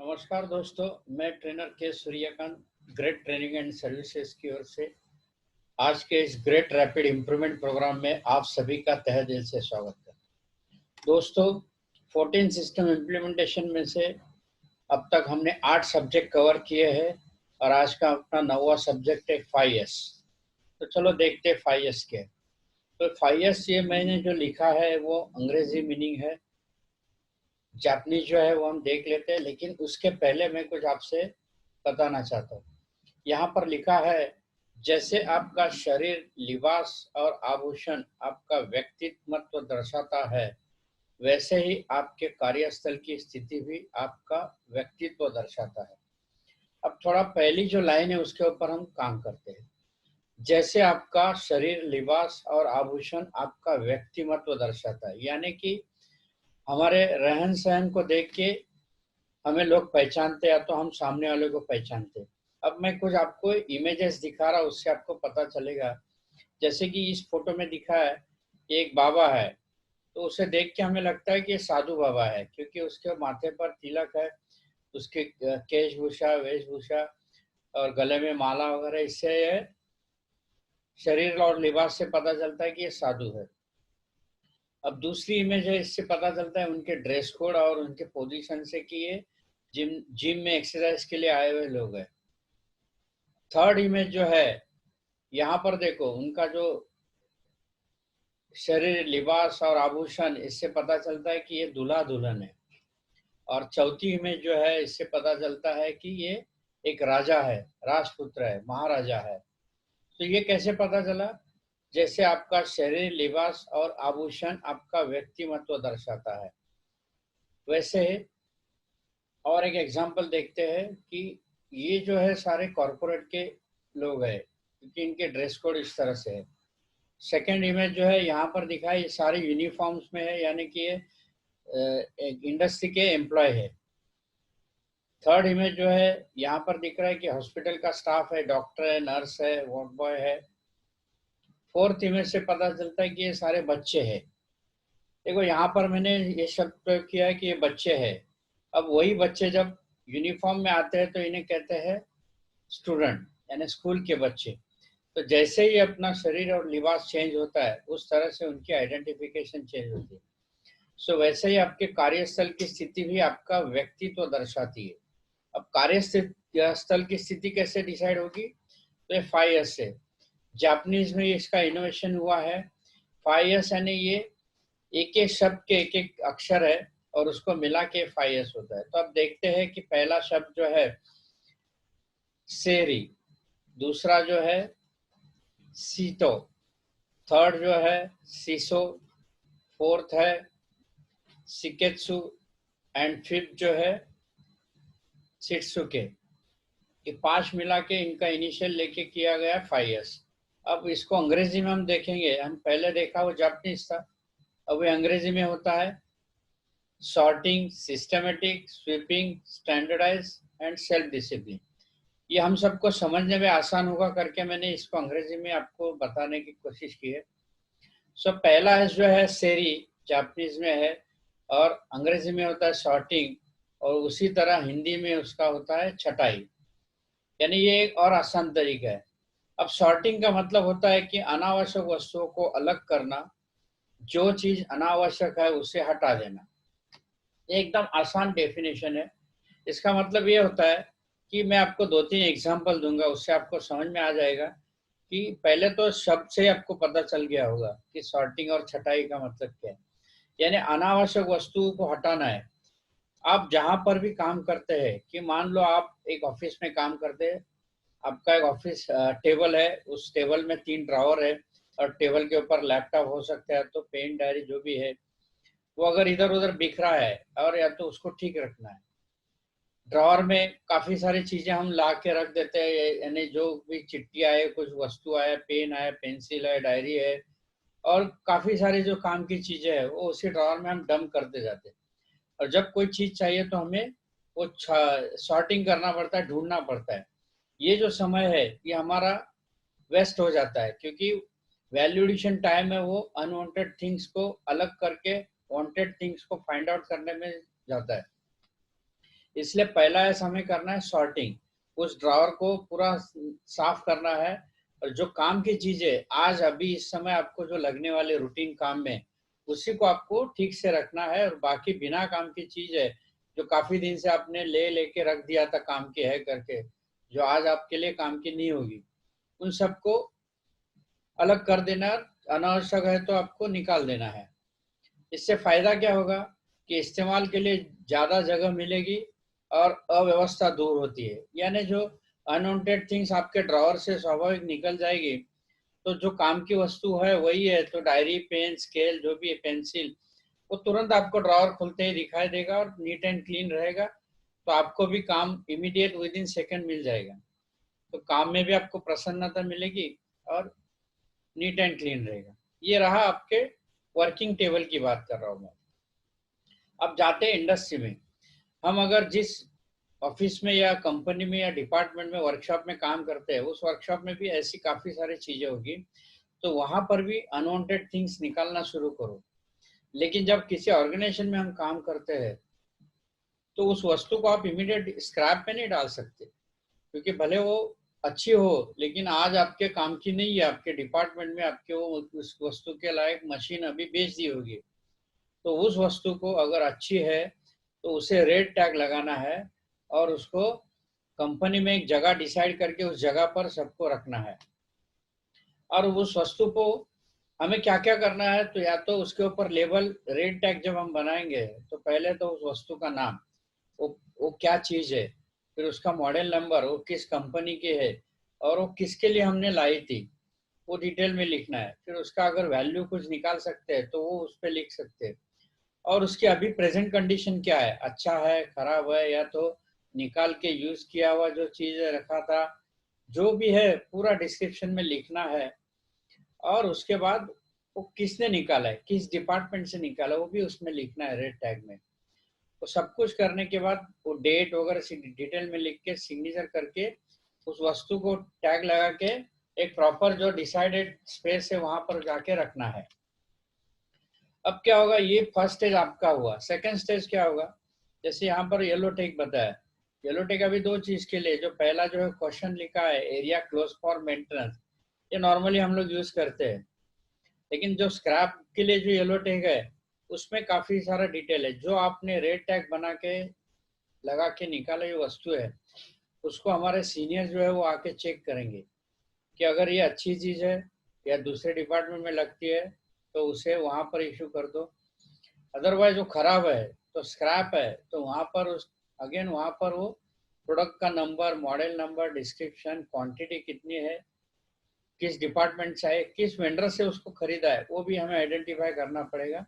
नमस्कार दोस्तों, मैं ट्रेनर के Suryakant great training and services की ओर से आज के इस ग्रेट रैपिड इम्प्रूवमेंट प्रोग्राम में आप सभी का तहे दिल से स्वागत है। दोस्तों, 14 सिस्टम इम्प्लीमेंटेशन में से अब तक हमने 8 सब्जेक्ट कवर किए हैं और आज का अपना 9वां सब्जेक्ट है 5S। तो चलो देखते हैं 5S के। तो 5S ये मैंने जो लिखा है वो अंग्रेजी मीनिंग है, जापानीज जो है वो हम देख लेते हैं, लेकिन उसके पहले मैं कुछ आपसे बताना चाहता हूँ। यहाँ पर लिखा है, जैसे आपका शरीर, लिबास और आभूषण आपका व्यक्तित्व दर्शाता है, वैसे ही आपके कार्यस्थल की स्थिति भी आपका व्यक्तित्व दर्शाता है। अब थोड़ा पहली जो लाइन है उसके ऊपर हम काम करते हैं। जैसे आपका शरीर, लिबास और आभूषण आपका व्यक्तित्व दर्शाता है, यानी कि हमारे रहन सहन को देख के हमें लोग पहचानते हैं, या तो हम सामने वाले को पहचानते हैं। अब मैं कुछ आपको इमेजेस दिखा रहा हूँ, उससे आपको पता चलेगा। जैसे कि इस फोटो में दिखा है, एक बाबा है, तो उसे देख के हमें लगता है कि ये साधु बाबा है, क्योंकि उसके माथे पर तिलक है, उसके केशभूषा, वेशभूषा और गले में माला वगैरह, इससे ये शरीर और लिबास से पता चलता है कि ये साधु है। अब दूसरी इमेज है, इससे पता चलता है उनके ड्रेस कोड और उनके पोजीशन से कि ये जिम में एक्सरसाइज के लिए आए हुए लोग हैं। थर्ड इमेज जो है, यहाँ पर देखो उनका जो शरीर, लिबास और आभूषण, इससे पता चलता है कि ये दूल्हा दुल्हन है। और चौथी इमेज जो है, इससे पता चलता है कि ये एक राजा है, राजपुत्र है, महाराजा है। तो ये कैसे पता चला? जैसे आपका शरीर, लिबास और आभूषण आपका व्यक्तित्व दर्शाता है, वैसे और एक एग्जांपल देखते हैं कि ये जो है सारे कॉरपोरेट के लोग हैं, क्योंकि इनके ड्रेस कोड इस तरह से है। सेकेंड इमेज जो है यहाँ पर दिखा है, ये सारे यूनिफॉर्म्स में है, यानी कि ये एक इंडस्ट्री के एम्प्लॉय है। थर्ड इमेज जो है यहाँ पर दिख रहा है कि हॉस्पिटल का स्टाफ है, डॉक्टर है, नर्स है, वार्ड बॉय है। फोर्थ इमेज से पता चलता है कि ये सारे बच्चे हैं। देखो यहाँ पर मैंने ये शब्द प्रयोग किया है कि ये बच्चे हैं। अब वही बच्चे जब यूनिफॉर्म में आते हैं तो इन्हें कहते हैं स्टूडेंट, यानी स्कूल के बच्चे। तो जैसे ही अपना शरीर और लिबास चेंज होता है, उस तरह से उनकी आइडेंटिफिकेशन चेंज होती है। सो वैसे ही आपके कार्यस्थल की स्थिति भी आपका व्यक्तित्व दर्शाती है। अब कार्यस्थल की स्थिति कैसे डिसाइड होगी? तो ये 5S से, जापानीज में इसका इनोवेशन हुआ है। 5S यानी ये एक एक शब्द के एक एक अक्षर है और उसको मिला के 5S होता है। तो अब देखते हैं कि पहला शब्द जो है सेरी, दूसरा जो है सीतो, थर्ड जो है सीसो, फोर्थ है सिकेत्सु एंड फिफ्थ जो है सिट्सुके। ये 5 मिला के इनका इनिशियल लेके किया गया 5S। अब इसको अंग्रेजी में हम देखेंगे, हम पहले देखा वो जापानीज था, अब ये अंग्रेजी में होता है sorting, systematic, sweeping, standardize and self discipline. ये हम सबको समझने में आसान होगा करके मैंने इसको अंग्रेजी में आपको बताने की कोशिश की है। सो पहला है जो है सेरी, जापानीज में है और अंग्रेजी में होता है सॉर्टिंग, और उसी तरह हिंदी में उसका होता है छटाई, यानी ये एक और आसान तरीका है। अब सॉर्टिंग का मतलब होता है कि अनावश्यक वस्तुओं को अलग करना, जो चीज अनावश्यक है उसे हटा देना। ये एकदम आसान डेफिनेशन है। इसका मतलब ये होता है कि मैं आपको 2-3 एग्जाम्पल दूंगा, उससे आपको समझ में आ जाएगा कि पहले तो शब्द से आपको पता चल गया होगा कि सॉर्टिंग और छटाई का मतलब क्या है। यानी अनावश्यक वस्तुओं को हटाना है। आप जहां पर भी काम करते हैं, कि मान लो आप एक ऑफिस में काम करते हैं, आपका एक ऑफिस टेबल है, उस टेबल में 3 ड्रॉवर है और टेबल के ऊपर लैपटॉप हो सकता है, तो पेन, डायरी जो भी है वो अगर इधर उधर बिखरा है और या तो उसको ठीक रखना है। ड्रॉवर में काफी सारी चीजें हम ला के रख देते हैं, यानी जो भी चिट्ठी आए, कुछ वस्तु आए, पेन आए, पेंसिल है, डायरी है और काफी सारी जो काम की चीजें है वो उसी ड्रॉवर में हम डंप करते जाते हैं। और जब कोई चीज चाहिए तो हमें वो सॉर्टिंग करना पड़ता है, ढूंढना पड़ता है। ये जो समय है ये हमारा वेस्ट हो जाता है, क्योंकि वैल्यू एडिशन टाइम है वो अनवांटेड थिंग्स को अलग करके वांटेड थिंग्स को फाइंड आउट करने में जाता है। इसलिए पहला एस हमें करना है सॉर्टिंग, उस ड्रॉवर को पूरा साफ करना है। और जो काम की चीजें आज अभी इस समय आपको जो लगने वाले रूटीन काम में, उसी को आपको ठीक से रखना है। और बाकी बिना काम की चीज है जो काफी दिन से आपने लेके रख दिया था काम की है करके, जो आज आपके लिए काम की नहीं होगी, उन सबको अलग कर देना। अनावश्यक है तो आपको निकाल देना है। इससे फायदा क्या होगा कि इस्तेमाल के लिए ज्यादा जगह मिलेगी और अव्यवस्था दूर होती है। यानी जो अनवांटेड थिंग्स आपके ड्रॉवर से स्वाभाविक निकल जाएगी, तो जो काम की वस्तु है वही है, तो डायरी, पेन, स्केल, जो भी है, पेंसिल, वो तुरंत आपको ड्रॉवर खुलते ही दिखाई देगा और नीट एंड क्लीन रहेगा। तो आपको भी काम इमीडिएट विद इन सेकेंड मिल जाएगा। तो काम में भी आपको प्रसन्नता मिलेगी और नीट एंड क्लीन रहेगा। ये रहा आपके वर्किंग टेबल की बात कर रहा हूँ मैं। अब जाते हैं इंडस्ट्री में। हम अगर जिस ऑफिस में या कंपनी में या डिपार्टमेंट में वर्कशॉप में काम करते हैं, उस वर्कशॉप में भी ऐसी काफी सारी चीजें होगी, तो वहां पर भी अनवांटेड थिंग्स निकालना शुरू करो। लेकिन जब किसी ऑर्गेनाइजेशन में हम काम करते हैं, तो उस वस्तु को आप इमीडिएट स्क्रैप में नहीं डाल सकते, क्योंकि भले वो अच्छी हो, लेकिन आज आपके काम की नहीं है। आपके डिपार्टमेंट में आपके वो उस वस्तु के लायक मशीन अभी बेच दी होगी, तो उस वस्तु को अगर अच्छी है तो उसे रेड टैग लगाना है और उसको कंपनी में एक जगह डिसाइड करके उस जगह पर सबको रखना है। और उस वस्तु को हमें क्या क्या करना है, तो या तो उसके ऊपर लेबल रेड टैग जब हम बनाएंगे, तो पहले तो उस वस्तु का नाम, वो क्या चीज है, फिर उसका मॉडल नंबर, वो किस कंपनी की है और वो किसके लिए हमने लाई थी, वो डिटेल में लिखना है। फिर उसका अगर वैल्यू कुछ निकाल सकते हैं तो वो उस पर लिख सकते हैं। और उसकी अभी प्रेजेंट कंडीशन क्या है, अच्छा है, खराब है, या तो निकाल के यूज किया हुआ जो चीज रखा था, जो भी है पूरा डिस्क्रिप्शन में लिखना है। और उसके बाद वो किसने निकाला है, किस डिपार्टमेंट से निकाला, वो भी उसमें लिखना है रेड टैग में। तो सब कुछ करने के बाद वो डेट वगैरह डिटेल में लिख के सिग्नेचर करके उस वस्तु को टैग लगा के एक प्रॉपर जो डिसाइडेड स्पेस है वहां पर जाके रखना है। अब क्या होगा, ये फर्स्ट स्टेज आपका हुआ। सेकंड स्टेज क्या होगा, जैसे यहाँ पर येलो टेक बताया। येलो टेक अभी दो चीज के लिए, जो पहला जो है क्वेश्चन लिखा है, एरिया क्लोज फॉर मेंटेनेंस, ये नॉर्मली हम लोग यूज करते हैं। लेकिन जो स्क्रैप के लिए जो येलो टैग है, उसमें काफी सारा डिटेल है। जो आपने रेड टैग बना के लगा के निकाला ये वस्तु है, उसको हमारे सीनियर जो है वो आके चेक करेंगे कि अगर ये अच्छी चीज है या दूसरे डिपार्टमेंट में लगती है तो उसे वहां पर इशू कर दो। अदरवाइज वो खराब है तो स्क्रैप है, तो वहां पर उस अगेन वहां पर वो प्रोडक्ट का number, model number, description, quantity कितनी है, किस डिपार्टमेंट से है, किस वेंडर से उसको खरीदा है, वो भी हमें आइडेंटिफाई करना पड़ेगा।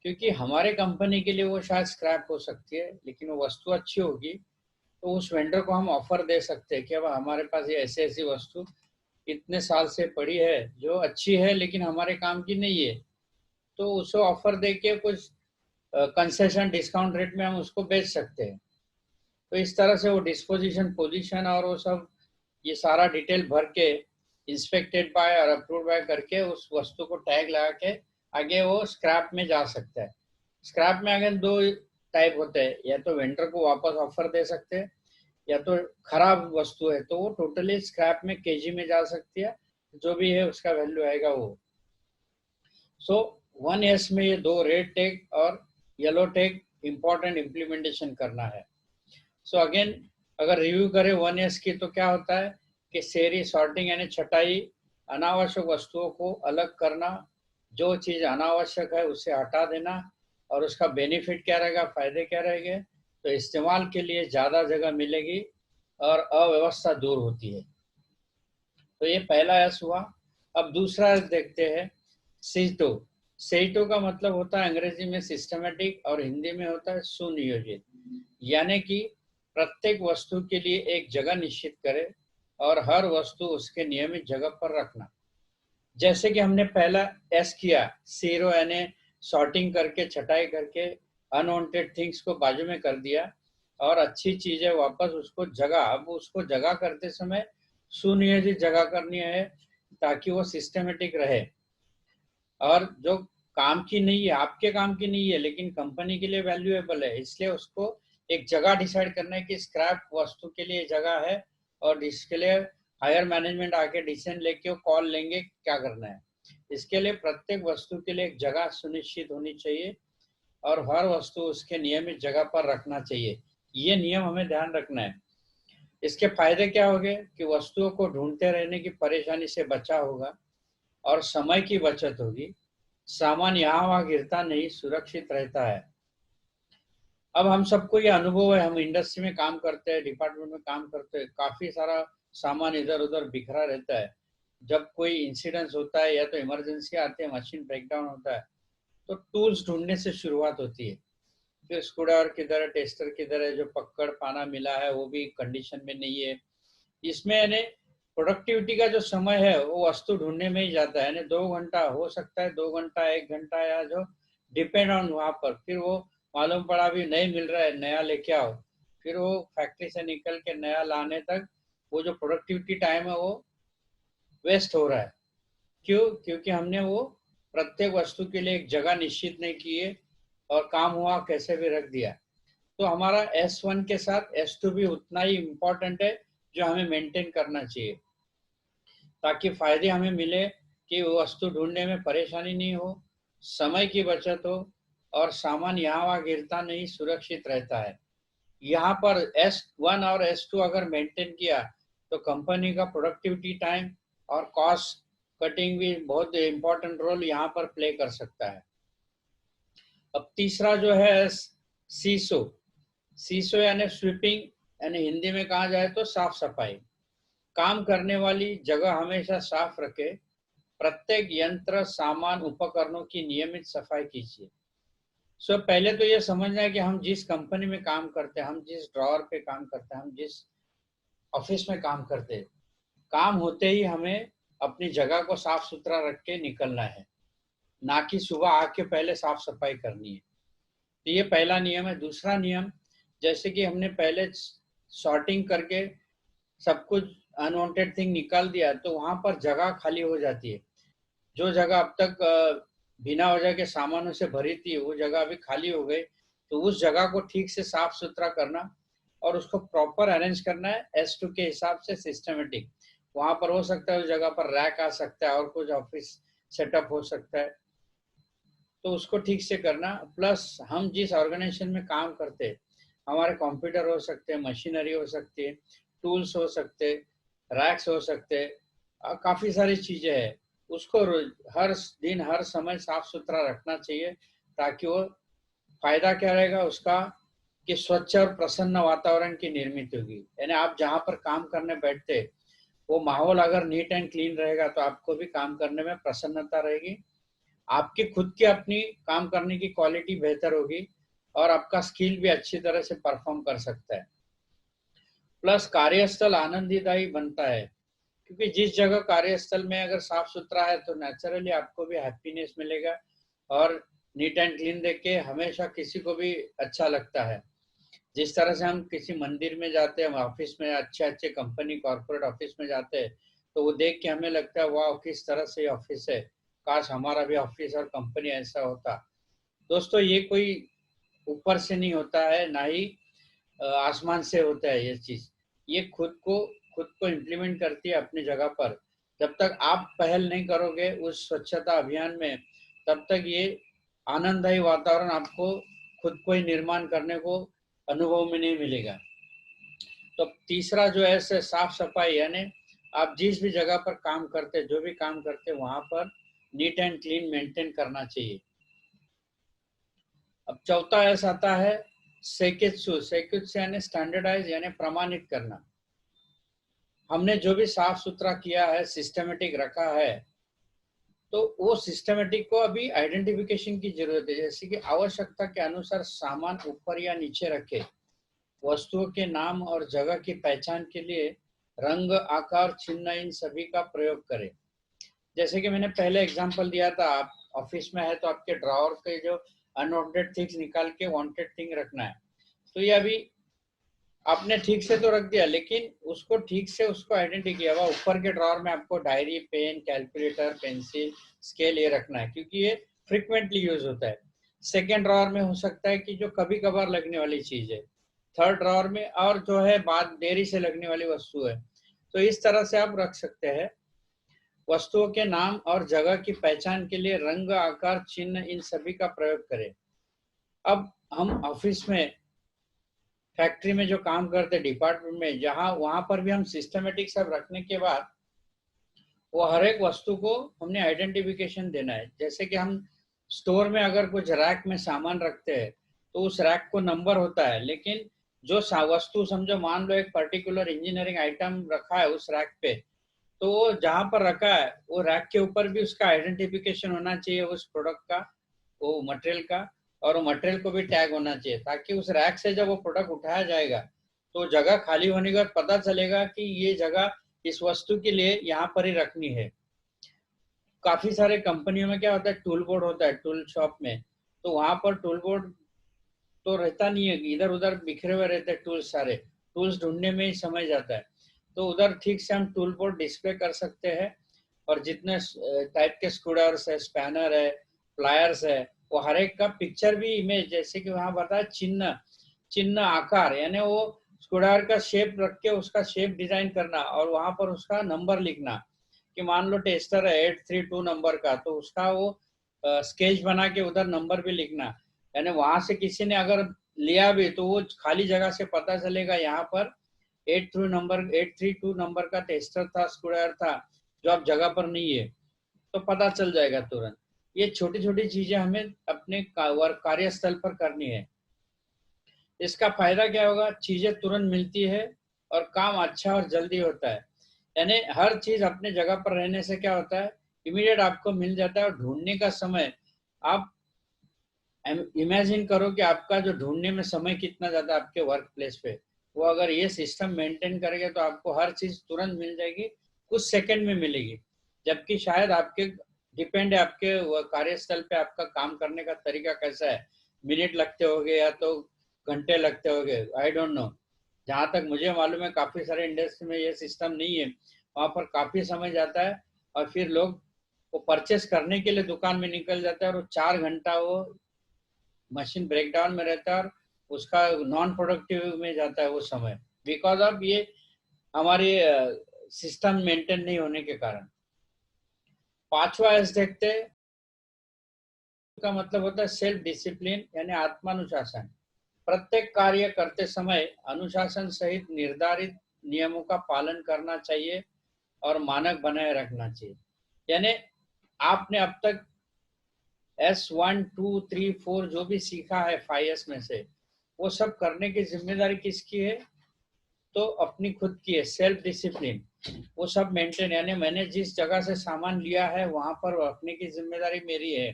क्योंकि हमारे कंपनी के लिए वो शायद स्क्रैप हो सकती है, लेकिन वो वस्तु अच्छी होगी, तो उस वेंडर को हम ऑफर दे सकते हैं कि अब हमारे पास ये ऐसी ऐसी वस्तु इतने साल से पड़ी है जो अच्छी है लेकिन हमारे काम की नहीं है, तो उसे ऑफर दे के कुछ कंसेशन डिस्काउंट रेट में हम उसको बेच सकते हैं। तो इस तरह से वो डिस्पोजिशन, पोजीशन और वो सब ये सारा डिटेल भर के इंस्पेक्टेड बाय और अप्रूव बाय करके उस वस्तु को टैग लगा के आगे वो स्क्रैप में जा सकता है। स्क्रैप में अगर दो टाइप होते हैं, या तो वेंडर को वापस ऑफर दे सकते हैं, या तो खराब वस्तु है तो वो टोटली स्क्रैप में केजी में जा सकती है, जो भी है उसका वैल्यू आएगा वो। सो 1S में ये दो रेड टैग और येलो टैग इंपॉर्टेंट इम्प्लीमेंटेशन करना है। सो अगेन अगर रिव्यू करें 1S की, तो क्या होता है कि सेरी, सॉर्टिंग यानी छटाई, अनावश्यक वस्तुओं को अलग करना, जो चीज अनावश्यक है उसे हटा देना, और उसका बेनिफिट क्या रहेगा, फायदे क्या रहेंगे, तो इस्तेमाल के लिए ज्यादा जगह मिलेगी और अव्यवस्था दूर होती है। तो ये पहला एस हुआ। अब दूसरा एस देखते हैं, सीटो। सीटो का मतलब होता है अंग्रेजी में सिस्टमेटिक और हिंदी में होता है सुनियोजित। यानी कि प्रत्येक वस्तु के लिए एक जगह निश्चित करें और हर वस्तु उसके नियमित जगह पर रखना। जैसे कि हमने पहला एस किया, सीरो यानी सॉर्टिंग करके, छटाई करके अनवांटेड थिंग्स को बाजू में कर दिया और अच्छी चीजें वापस उसको जगह, अब उसको जगह करते समय सुनियोजित जगह करनी है ताकि वो सिस्टमेटिक रहे। और जो काम की नहीं है, आपके काम की नहीं है लेकिन कंपनी के लिए वैल्यूएबल है, इसलिए उसको एक जगह डिसाइड करना है कि स्क्रैप वस्तु के लिए जगह है, और इसके लिए हायर मैनेजमेंट आके डिसीजन लेके कॉल लेंगे क्या करना है। इसके लिए प्रत्येक वस्तु के लिए एक जगह सुनिश्चित होनी चाहिए और हर वस्तु उसके नियमित जगह पर रखना चाहिए। ये नियम हमें ध्यान रखना है। इसके फायदे क्या होंगे कि वस्तुओं को ढूंढते रहने की परेशानी से बचा होगा और समय की बचत होगी। सामान यहाँ वहाँ गिरता नहीं, सुरक्षित रहता है। अब हम सबको ये अनुभव है, हम इंडस्ट्री में काम करते हैं, डिपार्टमेंट में काम करते हैं, काफी सारा सामान इधर उधर बिखरा रहता है। जब कोई इंसिडेंस होता है या तो इमरजेंसी आती है, मशीन ब्रेकडाउन होता है, तो टूल्स ढूंढने से शुरुआत होती है। फिर स्क्रूड्राइवर किधर है, टेस्टर किधर है, जो पकड़ पाना मिला है वो भी कंडीशन में नहीं है। इसमें यानी प्रोडक्टिविटी का जो समय है वो वस्तु ढूंढने में ही जाता है। यानी 2 घंटा हो सकता है, 2 घंटा 1 घंटा, या जो डिपेंड ऑन वहां पर। फिर वो मालूम पड़ा अभी नहीं मिल रहा है, नया लेके आओ। फिर वो फैक्ट्री से निकल के नया लाने तक वो जो प्रोडक्टिविटी टाइम है वो वेस्ट हो रहा है। क्यों? क्योंकि हमने वो प्रत्येक वस्तु के लिए एक जगह निश्चित नहीं की है और काम हुआ कैसे भी रख दिया। तो हमारा S1 के साथ S2 भी उतना ही इम्पोर्टेंट है, जो हमें मेंटेन करना चाहिए, ताकि फायदे हमें मिले कि वो वस्तु ढूंढने में परेशानी नहीं हो, समय की बचत हो और सामान यहाँ वहाँ गिरता नहीं, सुरक्षित रहता है। यहाँ पर S1 और S2 अगर मेंटेन किया तो कंपनी का प्रोडक्टिविटी टाइम और कॉस्ट कटिंग भी बहुत इम्पोर्टेंट रोल यहाँ पर प्ले कर सकता है। अब तीसरा जो है सीसो। सीसो यानी स्वीपिंग, यानी हिंदी में कहा जाए तो साफ सफाई। काम करने वाली जगह हमेशा साफ रखे। प्रत्येक यंत्र, सामान, उपकरणों की नियमित सफाई कीजिए। पहले तो ये समझना है कि हम जिस कंपनी में काम करते हैं, हम जिस ड्रॉअर पे काम करते हैं, हम जिस ऑफिस में काम करते हैं, काम होते ही हमें अपनी जगह को साफ सुथरा रख के निकलना है, ना कि सुबह आके पहले साफ सफाई करनी है। तो ये पहला नियम है। दूसरा नियम, जैसे कि हमने पहले सॉर्टिंग करके सब कुछ अनवांटेड थिंग निकाल दिया, तो वहां पर जगह खाली हो जाती है। जो जगह अब तक बिना वजह के सामानों से भरी थी, वो जगह अभी खाली हो गई। तो उस जगह को ठीक से साफ सुथरा करना और उसको प्रॉपर अरेंज करना है S2 के हिसाब से, सिस्टमेटिक। वहां पर हो सकता है उस जगह पर रैक आ सकता है और कुछ ऑफिस सेटअप हो सकता है, तो उसको ठीक से करना। प्लस हम जिस ऑर्गेनाइजेशन में काम करते हैं, हमारे कंप्यूटर हो सकते हैं, मशीनरी हो सकती है, टूल्स हो सकते हैं, रैक्स हो सकते हैं, काफ़ी सारी चीज़ें हैं। उसको हर दिन हर समय साफ सुथरा रखना चाहिए, ताकि वो फायदा क्या रहेगा उसका कि स्वच्छ और प्रसन्न वातावरण की निर्मित होगी। यानी आप जहाँ पर काम करने बैठते, वो माहौल अगर नीट एंड क्लीन रहेगा तो आपको भी काम करने में प्रसन्नता रहेगी, आपकी खुद की अपनी काम करने की क्वालिटी बेहतर होगी और आपका स्किल भी अच्छी तरह से परफॉर्म कर सकता है। प्लस कार्यस्थल आनंददायी बनता है, क्योंकि जिस जगह कार्यस्थल में अगर साफ सुथरा है तो नेचुरली आपको भी हैप्पीनेस मिलेगा और नीट एंड क्लीन देख के हमेशा किसी को भी अच्छा लगता है। जिस तरह से हम किसी मंदिर में जाते हैं, हम ऑफिस में अच्छे अच्छे कंपनी कॉर्पोरेट ऑफिस में जाते हैं, तो वो देख के हमें लगता है वाह किस तरह से ऑफिस है, काश हमारा भी ऑफिस और कंपनी ऐसा होता। दोस्तों, ये कोई ऊपर से नहीं होता है, ना ही आसमान से होता है ये चीज। ये खुद को इम्प्लीमेंट करती है अपनी जगह पर। जब तक आप पहल नहीं करोगे उस स्वच्छता अभियान में, तब तक ये आनंददायी वातावरण आपको खुद को ही निर्माण करने को अनुभव में नहीं मिलेगा। तो तीसरा जो है साफ सफाई, यानी आप जिस भी जगह पर काम करते, जो भी काम करते, वहां पर नीट एंड क्लीन मेंटेन करना चाहिए। अब चौथा ऐसा आता है सेकित्सु। सेकित्सु यानी स्टैंडर्डाइज, यानी प्रमाणित करना। हमने जो भी साफ सुथरा किया है, सिस्टमेटिक रखा है, तो वो सिस्टमेटिक को अभी आइडेंटिफिकेशन की जरूरत है। जैसे कि आवश्यकता के अनुसार सामान ऊपर या नीचे रखे, वस्तुओं के नाम और जगह की पहचान के लिए रंग, आकार, चिन्ह, इन सभी का प्रयोग करें। जैसे कि मैंने पहले एग्जांपल दिया था, आप ऑफिस में है तो आपके ड्रॉअर के जो अनवांटेड थिंग्स निकाल के वांटेड थिंग रखना है। तो ये अभी आपने ठीक से तो रख दिया, लेकिन उसको ठीक से उसको आइडेंटिटी किया हुआ। ऊपर के ड्रॉअर में आपको diary, pen, calculator, pencil, scale ये रखना है, क्योंकि ये फ्रिक्वेंटली यूज होता है। सेकेंड ड्रॉअर में हो सकता है कि जो कभी कभार लगने वाली चीज है, थर्ड ड्रॉअर में, और जो है बाद देरी से लगने वाली वस्तु है। तो इस तरह से आप रख सकते हैं। वस्तुओं के नाम और जगह की पहचान के लिए रंग, आकार, चिन्ह, इन सभी का प्रयोग करें। अब हम ऑफिस में, फैक्ट्री में जो काम करते, डिपार्टमेंट में, जहां वहां पर भी हम सिस्टमेटिक सब रखने के बाद वो हर एक वस्तु को हमने आइडेंटिफिकेशन देना है। जैसे कि हम स्टोर में अगर कुछ रैक में सामान रखते हैं तो उस रैक को नंबर होता है, लेकिन जो वस्तु समझो, मान लो एक पर्टिकुलर इंजीनियरिंग आइटम रखा है उस रैक पे, तो वो जहां पर रखा है वो रैक के ऊपर भी उसका आइडेंटिफिकेशन होना चाहिए उस प्रोडक्ट का, वो मटेरियल का, और वो मटेरियल को भी टैग होना चाहिए, ताकि उस रैक से जब वो प्रोडक्ट उठाया जाएगा तो जगह खाली होने के बाद पता चलेगा कि ये जगह इस वस्तु के लिए यहाँ पर ही रखनी है। काफी सारे कंपनियों में क्या होता है, टूल बोर्ड होता है टूल शॉप में, तो वहां पर टूल बोर्ड तो रहता नहीं है, इधर उधर बिखरे हुए रहते हैं टूल्स, सारे टूल्स ढूंढने में ही समय जाता है। तो उधर ठीक से हम टूल बोर्ड डिस्प्ले कर सकते हैं, और जितने टाइप के स्क्रूड्राइवर्स है, स्पैनर है, प्लायर्स है, वो हर एक का पिक्चर भी, इमेज, जैसे कि वहां बताया चिन्ह, चिन्ह आकार, यानी वो स्क्रूड्राइवर का शेप रख के उसका शेप डिजाइन करना और वहां पर उसका नंबर लिखना, कि मान लो टेस्टर है 832 नंबर का, तो उसका वो स्केच बना के उधर नंबर भी लिखना, यानी वहां से किसी ने अगर लिया भी तो वो खाली जगह से पता चलेगा यहाँ पर 832 नंबर का टेस्टर था, स्क्रूड्राइवर था, जो अब जगह पर नहीं है, तो पता चल जाएगा तुरंत। ये छोटी छोटी चीजें हमें अपने कार्यस्थल पर करनी है। इसका फायदा क्या होगा, चीजें तुरंत मिलती है और काम अच्छा और जल्दी होता है। यानी हर चीज अपने जगह पर रहने से क्या होता है, इमीडिएट आपको मिल जाता है, और ढूंढने का समय, आप इमेजिन करो कि आपका जो ढूंढने में समय कितना ज्यादा आपके वर्क प्लेस पे, वो अगर ये सिस्टम मेंटेन करेगा तो आपको हर चीज तुरंत मिल जाएगी, कुछ सेकंड में मिलेगी। जबकि शायद आपके डिपेंड है, आपके कार्यस्थल पे आपका काम करने का तरीका कैसा है, मिनट लगते होंगे या तो घंटे लगते होंगे, आई डोंट नो। जहां तक मुझे मालूम है काफी सारे इंडस्ट्री में ये सिस्टम नहीं है, वहां पर काफी समय जाता है, और फिर लोग वो परचेस करने के लिए दुकान में निकल जाता है, और 4 घंटा वो मशीन ब्रेकडाउन में रहता है और उसका नॉन प्रोडक्टिव में जाता है वो समय, बिकॉज ऑफ ये हमारी सिस्टम मेंटेन नहीं होने के कारण। पांचवा एस देखते का मतलब होता है सेल्फ डिसिप्लिन, यानी आत्मानुशासन। प्रत्येक कार्य करते समय अनुशासन सहित निर्धारित नियमों का पालन करना चाहिए और मानक बनाए रखना चाहिए। यानी आपने अब तक S1, 2, 3, 4 जो भी सीखा है 5S में से, वो सब करने की जिम्मेदारी किसकी है, तो अपनी खुद की है, सेल्फ डिसिप्लिन। वो सब मेंटेन, यानी मैंने जिस जगह से सामान लिया है वहां पर रखने की जिम्मेदारी मेरी है।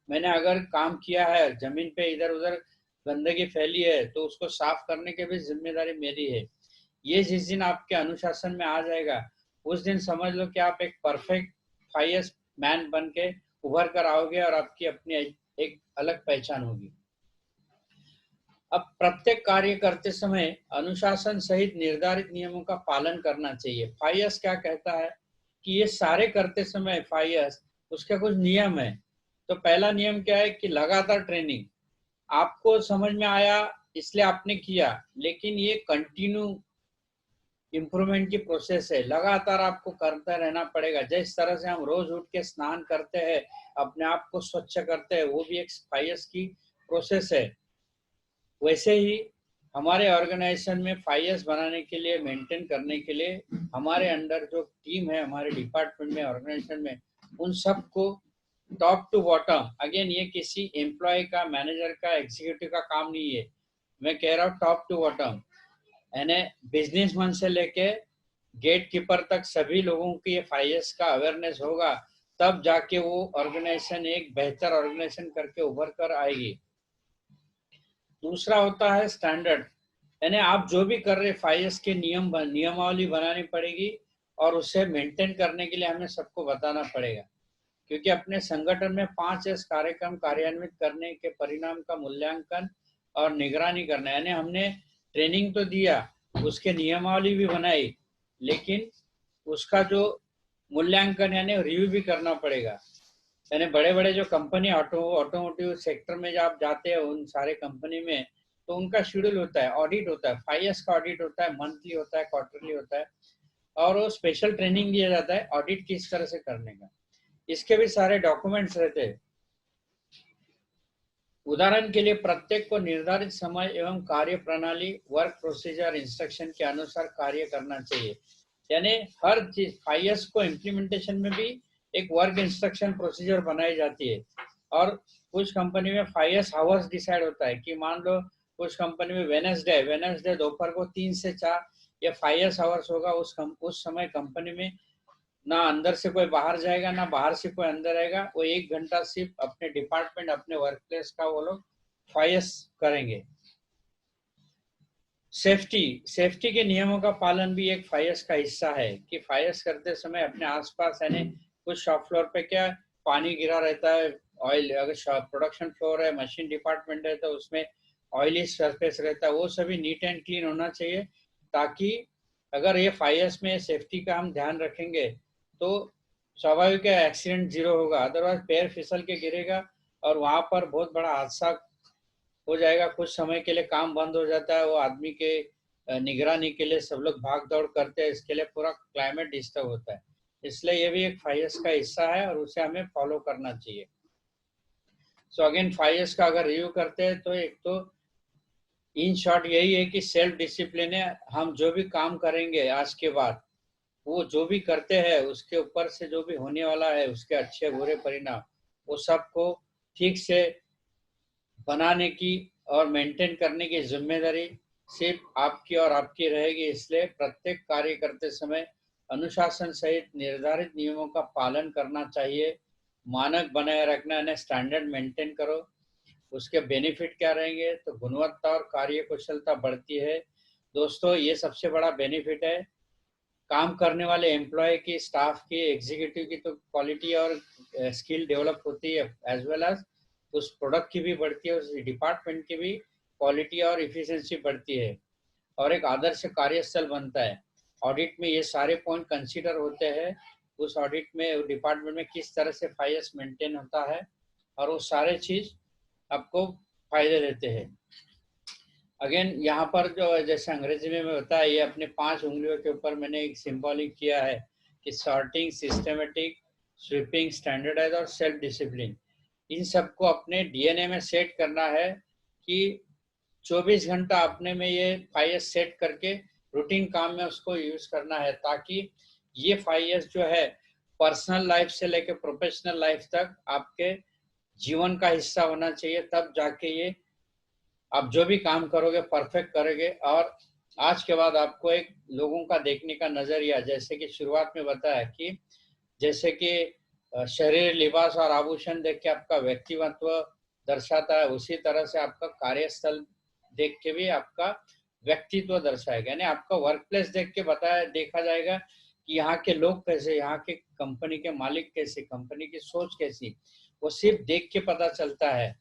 मैंने अगर काम किया है, जमीन पे इधर उधर गंदगी फैली है तो उसको साफ करने की भी जिम्मेदारी मेरी है। ये जिस दिन आपके अनुशासन में आ जाएगा, उस दिन समझ लो कि आप एक परफेक्ट 5S मैन बन के उभर कर आओगे, और आपकी अपनी एक अलग पहचान होगी। अब प्रत्येक कार्य करते समय अनुशासन सहित निर्धारित नियमों का पालन करना चाहिए। 5S क्या कहता है कि ये सारे करते समय 5S, उसका कुछ नियम है। तो पहला नियम क्या है कि लगातार ट्रेनिंग। आपको समझ में आया इसलिए आपने किया, लेकिन ये कंटिन्यू इम्प्रूवमेंट की प्रोसेस है, लगातार आपको करते रहना पड़ेगा। जिस तरह से हम रोज उठ के स्नान करते हैं, अपने आप को स्वच्छ करते हैं, वो भी एक 5S की प्रोसेस है। वैसे ही हमारे ऑर्गेनाइजेशन में 5S बनाने के लिए, मेंटेन करने के लिए, हमारे अंडर जो टीम है, हमारे डिपार्टमेंट में, ऑर्गेनाइजेशन में, उन सबको टॉप टू बॉटम, अगेन ये किसी एम्प्लॉय का, मैनेजर का, एग्जीक्यूटिव का काम नहीं है, मैं कह रहा हूँ टॉप टू बॉटम, यानी बिजनेसमैन से लेके गेट कीपर तक सभी लोगों की ये 5S का अवेयरनेस होगा, तब जाके वो ऑर्गेनाइजेशन एक बेहतर ऑर्गेनाइजेशन करके उभर कर आएगी। दूसरा होता है स्टैंडर्ड, यानी आप जो भी कर रहे 5S के नियमावली बनानी पड़ेगी, और उसे मेंटेन करने के लिए हमें सबको बताना पड़ेगा, क्योंकि अपने संगठन में 5S कार्यक्रम कार्यान्वित करने के परिणाम का मूल्यांकन और निगरानी करना, यानी हमने ट्रेनिंग तो दिया, उसके नियमावली भी बनाई, लेकिन उसका जो मूल्यांकन यानी रिव्यू भी करना पड़ेगा। यानी बड़े बड़े जो कंपनी ऑटोमोटिव सेक्टर में जब आप जाते हैं, उन सारे कंपनी में तो उनका शेड्यूल होता है, ऑडिट होता है, 5 का ऑडिट होता है, मंथली होता है, क्वार्टरली होता है, और वो स्पेशल ट्रेनिंग दिया जाता है ऑडिट किस तरह से करने का। इसके भी सारे डॉक्यूमेंट्स रहते हैं। उदाहरण के लिए प्रत्येक को निर्धारित समय एवं कार्य प्रणाली, वर्क प्रोसीजर, इंस्ट्रक्शन के अनुसार कार्य करना चाहिए। यानी हर चीज 5S को इम्प्लीमेंटेशन में भी एक वर्क इंस्ट्रक्शन प्रोसीजर बनाई जाती है। और कुछ कंपनी में 5S आवर्स डिसाइड होता है कि मान लो कुछ कंपनी में वेनसडे दोपहर को 3 से 4 ये 5S आवर्स होगा। उस समय कंपनी में ना अंदर से कोई बाहर जाएगा, ना बाहर से कोई अंदर आएगा। वो 1 घंटा सिर्फ अपने डिपार्टमेंट, अपने वर्क प्लेस का वो लोग 5S करेंगे। सेफ्टी के नियमों का पालन भी एक 5S का हिस्सा है कि 5S करते समय अपने आसपास, यानी कुछ शॉप फ्लोर पे क्या पानी गिरा रहता है, ऑयल, अगर प्रोडक्शन फ्लोर है, मशीन डिपार्टमेंट है, तो उसमें ऑयली सरफेस रहता है, वो सभी नीट एंड क्लीन होना चाहिए। ताकि अगर ये 5S में सेफ्टी का हम ध्यान रखेंगे तो स्वाभाविक है एक्सीडेंट जीरो होगा। अदरवाइज पैर फिसल के गिरेगा और वहां पर बहुत बड़ा हादसा हो जाएगा। कुछ समय के लिए काम बंद हो जाता है, वो आदमी के निगरानी के लिए सब लोग भाग दौड़ करते हैं, इसके लिए पूरा क्लाइमेट डिस्टर्ब होता है। इसलिए ये भी एक 5S का हिस्सा है और उसे हमें फॉलो करना चाहिए। सो अगेन 5S का अगर रिव्यू करते हैं तो एक तो इन शॉर्ट यही है कि सेल्फ डिसिप्लिन है। हम जो भी काम करेंगे आज के बाद, वो जो भी करते हैं उसके ऊपर से जो भी होने वाला है, उसके अच्छे बुरे परिणाम, वो सबको ठीक से बनाने की और मेंटेन करने की जिम्मेदारी सिर्फ आपकी और आपकी रहेगी। इसलिए प्रत्येक कार्य करते समय अनुशासन सहित निर्धारित नियमों का पालन करना चाहिए। मानक बनाए रखना, यानी स्टैंडर्ड मेंटेन करो। उसके बेनिफिट क्या रहेंगे, तो गुणवत्ता और कार्य कुशलता बढ़ती है। दोस्तों, ये सबसे बड़ा बेनिफिट है। काम करने वाले एम्प्लॉय की, स्टाफ की, एग्जीक्यूटिव की तो क्वालिटी और स्किल डेवलप होती है, एज वेल एज उस प्रोडक्ट की भी बढ़ती है, उस डिपार्टमेंट की भी क्वालिटी और इफिशिएंसी बढ़ती है और एक आदर्श कार्यस्थल बनता है। ऑडिट में ये सारे पॉइंट कंसीडर होते हैं। उस ऑडिट में डिपार्टमेंट में किस तरह से 5S मेंटेन होता है और वो सारे चीज आपको फायदे देते हैं। अगेन यहाँ पर जो जैसे अंग्रेजी में बताया, ये अपने 5 उंगलियों के ऊपर मैंने एक सिंबॉलिक किया है कि सॉर्टिंग, सिस्टमेटिक, स्वीपिंग, स्टैंडर्डाइज और सेल्फ डिसिप्लिन। इन सबको अपने DNA में सेट करना है कि 24 घंटा अपने में ये 5S सेट करके रूटीन काम में उसको यूज करना है, ताकि ये 5S जो है पर्सनल लाइफ से लेकर प्रोफेशनल लाइफ तक आपके जीवन का हिस्सा होना चाहिए। तब जाके ये आप जो भी काम करोगे परफेक्ट करोगे। और आज के बाद आपको एक लोगों का देखने का नजरिया, जैसे कि शुरुआत में बताया कि जैसे कि शरीर, लिबास और आभूषण देख के आपका व्यक्तित्व दर्शाता है, उसी तरह से आपका कार्यस्थल देख के भी आपका व्यक्तित्व दर्शाएगा। यानी आपका वर्क प्लेस देख के देखा जाएगा कि यहाँ के लोग कैसे, यहाँ के कंपनी के मालिक कैसे, कंपनी की सोच कैसी, वो सिर्फ देख के पता चलता है।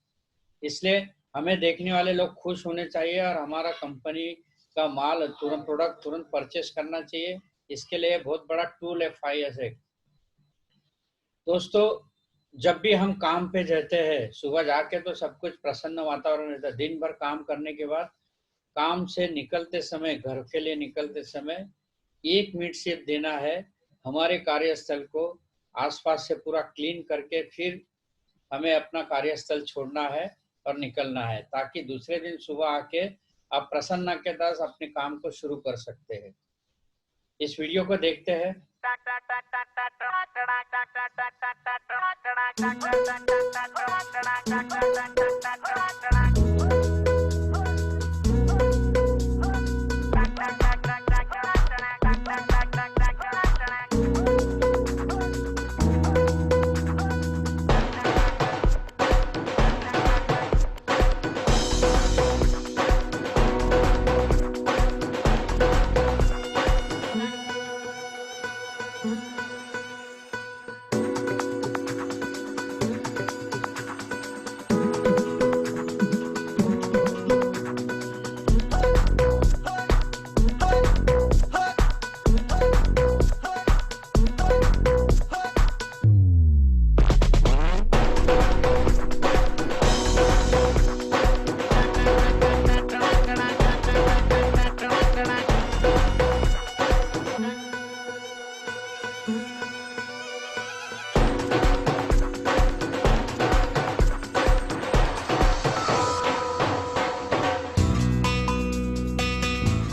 इसलिए हमें देखने वाले लोग खुश होने चाहिए और हमारा कंपनी का माल तुरंत, प्रोडक्ट तुरंत परचेस करना चाहिए। इसके लिए बहुत बड़ा टूल है 5S है। दोस्तों, जब भी हम काम पे जाते हैं, सुबह जाके तो सब कुछ प्रसन्न वातावरण रहता है। दिन भर काम करने के बाद काम से निकलते समय, घर के लिए निकलते समय 1 मिनट सिर्फ देना है हमारे कार्यस्थल को आसपास से पूरा क्लीन करके, फिर हमें अपना कार्यस्थल छोड़ना है और निकलना है, ताकि दूसरे दिन सुबह आके आप प्रसन्नता के साथ अपने काम को शुरू कर सकते हैं। इस वीडियो को देखते हैं।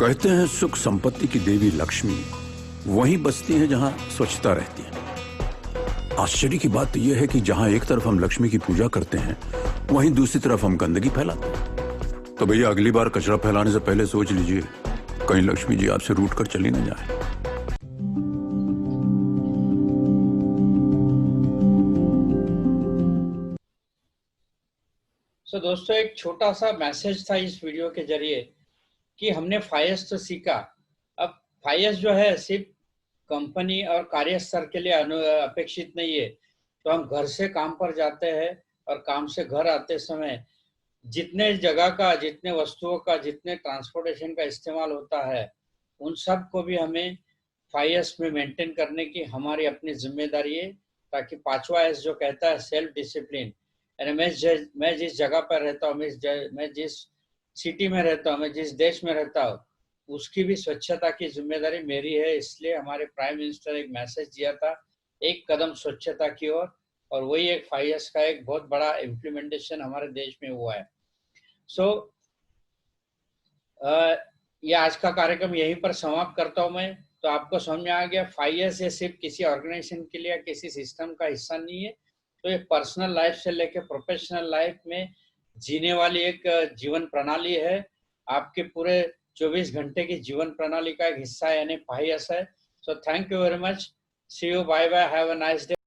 कहते हैं सुख संपत्ति की देवी लक्ष्मी वहीं बसती है जहां स्वच्छता रहती है। आश्चर्य की बात तो यह है कि जहां एक तरफ हम लक्ष्मी की पूजा करते हैं वहीं दूसरी तरफ हम गंदगी फैलाते हैं। तो भैया अगली बार कचरा फैलाने से पहले सोच लीजिए कहीं लक्ष्मी जी आपसे रूठ कर चली न जाए। दोस्तों एक छोटा सा मैसेज था इस वीडियो के जरिए कि हमने 5S तो सीखा। अब 5S जो है सिर्फ कंपनी और कार्यस्थल के लिए अपेक्षित नहीं है। तो हम घर से काम पर जाते हैं और काम से घर आते समय जितने जगह का, जितने वस्तुओं का, जितने ट्रांसपोर्टेशन का इस्तेमाल होता है उन सब को भी हमें 5S में मेंटेन करने की हमारी अपनी जिम्मेदारी है, ताकि 5वां S जो कहता है सेल्फ डिसिप्लिन। यानी मैं जिस जगह पर रहता हूँ, मैं जिस सिटी में रहता हूँ, मैं जिस देश में रहता हूँ, उसकी भी स्वच्छता की जिम्मेदारी मेरी है। इसलिए हमारे प्राइम मिनिस्टर एक मैसेज दिया था, एक कदम स्वच्छता की ओर, और वही एक 5S का एक बहुत बड़ा इम्प्लीमेंटेशन हमारे देश में हुआ है। ये आज का कार्यक्रम यहीं पर समाप्त करता हूँ मैं। तो आपको समझ में आ गया 5S ये सिर्फ किसी ऑर्गेनाइजेशन के लिए या किसी सिस्टम का हिस्सा नहीं है। तो ये पर्सनल लाइफ से लेकर प्रोफेशनल लाइफ में जीने वाली एक जीवन प्रणाली है। आपके पूरे 24 घंटे की जीवन प्रणाली का एक हिस्सा यानी 5S है। So thank you very much. See you, bye bye, have a nice day.